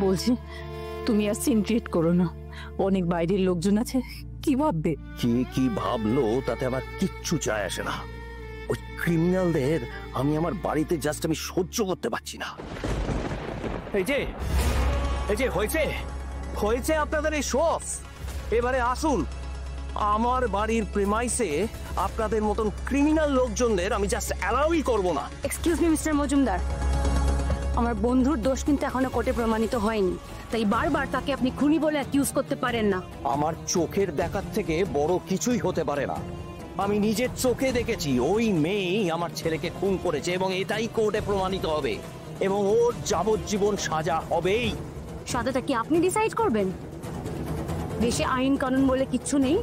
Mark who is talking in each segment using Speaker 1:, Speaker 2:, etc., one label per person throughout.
Speaker 1: বলছি তুমি আর scene create করো না, অনেক বাইরের লোকজন আছে, কি ভাববে?
Speaker 2: কি ভাবলো তাতে আমার কিচ্ছু যায় আসে না। ওই ক্রিমিনালদের আমি আমার বাড়িতে জাস্ট আমি সহ্য করতে পারছি না। এই যে হয়েছে আপনাদের এই শো। এবারে আসুন আমার বাড়ির প্রেমাইসে আপনাদের মতন ক্রিমিনাল লোকজনদের আমি জাস্ট অ্যালাউই করব না।
Speaker 3: এক্সকিউজ মি মিস্টার মজুমদার, আমার বন্ধুর দোষ কিন্তু এখনো কোর্টে প্রমাণিত হয়নি, তাই বারবার তাকে আপনি খুনি বলে অ্যাকিউজ করতে পারেন না।
Speaker 2: আমার চোখের দেখার থেকে বড় কিছুই হতে পারে না। আমি নিজের চোখে দেখেছি ওই মেয়েই আমার ছেলেকে খুন করেছে এবং এটাই কোর্টে প্রমাণিত হবে এবং ওর যাবজ্জীবন সাজা হবেই।
Speaker 3: সাজাটা কি আপনি ডিসাইড করবেন? দেশে আইন কানুন বলে কিচ্ছু নেই।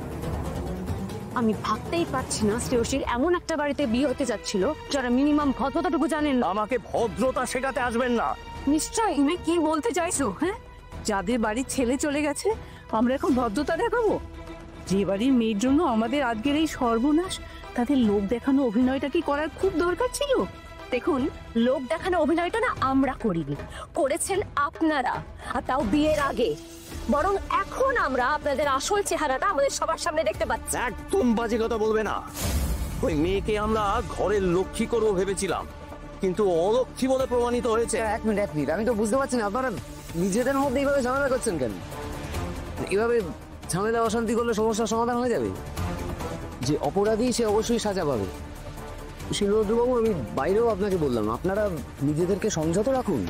Speaker 3: আমি ভাবতেই পারছি না শ্রেয়সীর এমন একটা বাড়িতে বিয়ে হতে যাচ্ছিল যারা মিনিমাম ভদ্রতাটুকু জানেন না।
Speaker 2: আমাকে ভদ্রতা শেখাতে আসবেন না।
Speaker 3: নিশ্চয়ই। তুমি কি বলতে চাইছো?
Speaker 1: হ্যাঁ, যাদের বাড়ির ছেলে চলে গেছে আমরা এখন ভদ্রতা দেখাবো? যে বাড়ির মেয়ের জন্য আমাদের আজকের এই সর্বনাশ, তাদের লোক দেখানো অভিনয়টা কি করার খুব দরকার ছিল?
Speaker 3: দেখুন, লোক দেখানো অভিনয়টা না আমরা করিনি, করেছেন আপনারা, আর তাও বিয়ের আগে। বরং এখন আমরা আপনাদের আসল চেহারাটা আমাদের সবার সামনে দেখতে পাচ্ছি।
Speaker 2: একদম বাজে কথা বলবে না। ওই মেয়েকে আমরা ঘরের লক্ষ্মী করবো ভেবেছিলাম, কিন্তু অলক্ষ্মী বলে প্রমাণিত হয়েছে।
Speaker 4: এক মিনিট, আমি তো বুঝতে পারছি না আপনারা নিজেদের মধ্যে এইভাবে ঝামেলা করছেন কেন? এভাবে ঝামেলা অশান্তি করলে সমস্যার সমাধান হয়ে যাবে? যে অপরাধী সে অবশ্যই সাজা পাবে। শিলবাবু, আমি বাইরেও আপনাকে বললাম, আপনারা নিজেদেরকে সংযত রাখুন।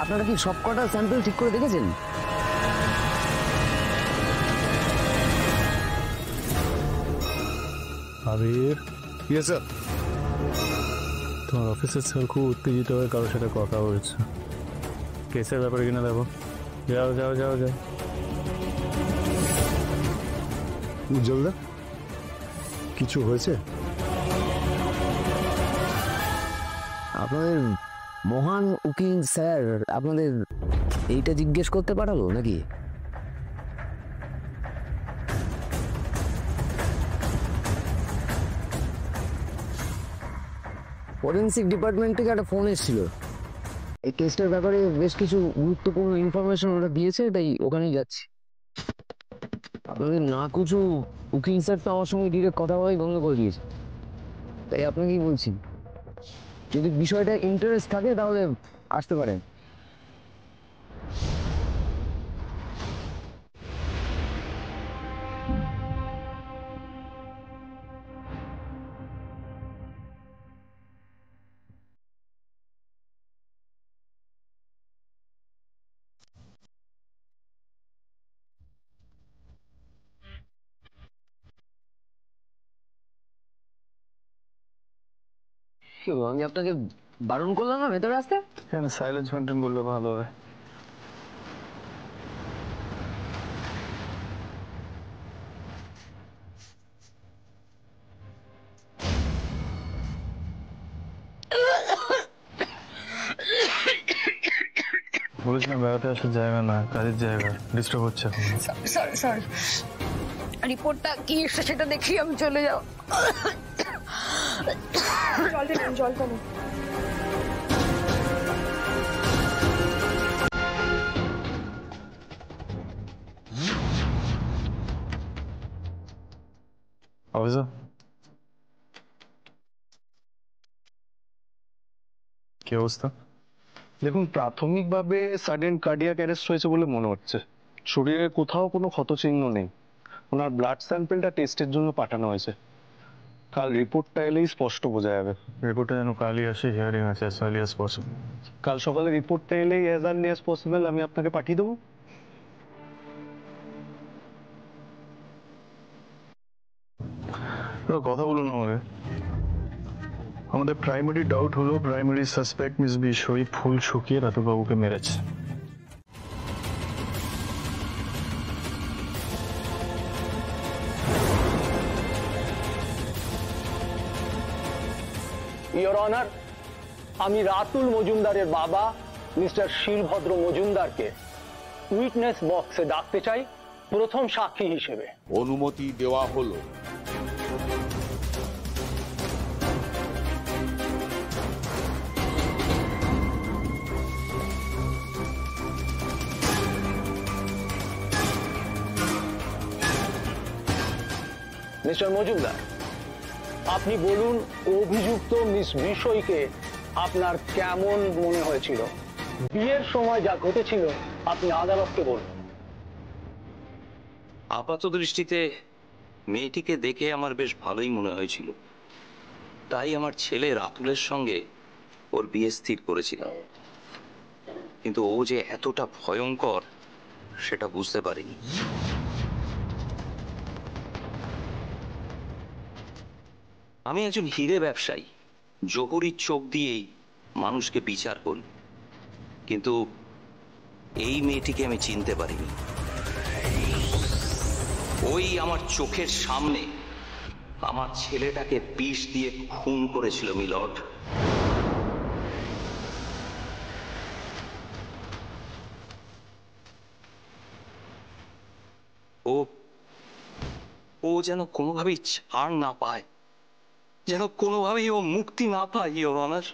Speaker 4: আপনারা কি সব কটা স্যাম্পল ঠিক করে দেখেছেন?
Speaker 5: আবির, ইয়েস স্যার। তোমার অফিসের স্যার খুব উত্তেজিত হয়ে কারোর সাথে কথা বলছে, কেসের ব্যাপারে কিনা দেখো। যাও যাও যাও যাও।
Speaker 6: উজ্জ্বলদা, কিছু হয়েছে?
Speaker 4: আপনাদের মহান উকিল স্যার আপনাদের এইটা জিজ্ঞেস করতে পাঠালো নাকি? ফরেন্সিক ডিপার্টমেন্ট থেকে একটা ফোন এসেছিল, এই কেসটার ব্যাপারে বেশ কিছু গুরুত্বপূর্ণ ইনফরমেশন ওরা দিয়েছে, তাই ওখানেই যাচ্ছি। আপনাদের না কিছু উকিল স্যার তো আমার সঙ্গে ডিরেক্ট কথা বলাই বন্ধ করে দিয়েছে, তাই আপনাকেই বলছি যদি বিষয়টা ইন্টারেস্ট থাকে তাহলে আসতে পারেন। আমি আপনাকে বারণ করলাম না ভেতরে আসতে?
Speaker 5: কেন সাইলেন্স মেনটেন করলে ভালো হয়। বলেছিলাম বেড়াতে আসার জায়গা না, কাজের জায়গা, ডিস্টার্ব হচ্ছে এখন।
Speaker 3: সরি, রিপোর্টটা কি এসে সেটা দেখি আমি চলে যাও। জলটা নেই।
Speaker 5: অফিসার, কি অবস্থা?
Speaker 6: দেখুন, প্রাথমিকভাবে সাডেন কার্ডিয়াক অ্যারেস্ট হয়েছে বলে মনে হচ্ছে। শরীরে কোথাও কোনো ক্ষতচিহ্ন নেই। ওনার ব্লাড স্যাম্পলটা টেস্টের জন্য পাঠানো হয়েছে। কাল রিপোর্টটা এলেই স্পষ্ট বোঝা যাবে।
Speaker 5: রিপোর্টটা যেন কালই আসে, হিয়ারিং আছে অ্যাজ আর্লি অ্যাজ পসিবল।
Speaker 6: কাল সকালে রিপোর্টটা এলেই অ্যাজ আর্লি অ্যাজ পসিবল আমি আপনাকে পাঠিয়ে দেবো।
Speaker 5: কথা বলুন আমাকে। আমাদের প্রাইমারি ডাউট হলো প্রাইমারি সাসপেক্ট মিস বিশ্বই ফুল শুকিয়ে রাতুবাবুকে মেরেছে।
Speaker 2: ইওর অনার, আমি রাতুল মজুমদারের বাবা মিস্টার শিলভদ্র মজুমদারকে উইটনেস বক্সে ডাকতে চাই প্রথম সাক্ষী হিসেবে।
Speaker 7: অনুমতি দেওয়া হলো।
Speaker 2: মিস্টার মজুমদার, আপনি বলুন অভিযুক্ত মিস বিষয়কে আপনার কেমন মনে হয়েছিল? বিয়ের সময় যা ঘটেছিল আপনি আদালতকে বলুন।
Speaker 8: আপাত দৃষ্টিতে মেয়েটিকে দেখে আমার বেশ ভালোই মনে হয়েছিল, তাই আমার ছেলে রাতুলের সঙ্গে ওর বিয়ে স্থির করেছিলাম। কিন্তু ও যে এতটা ভয়ঙ্কর সেটা বুঝতে পারিনি। আমি একজন হিরে ব্যবসায়ী, জহুরির চোখ দিয়েই মানুষকে বিচার করি, কিন্তু এই মেয়েটিকে আমি চিনতে পারিনি। ওই আমার চোখের সামনে আমার ছেলেটাকে বিষ দিয়ে খুন করেছিল মিলর্ড। ও ও যেন কোনোভাবেই ছাড় না পায়, যেন কোনোভাবেই ও মুক্তি না পায়, ইওর অনার।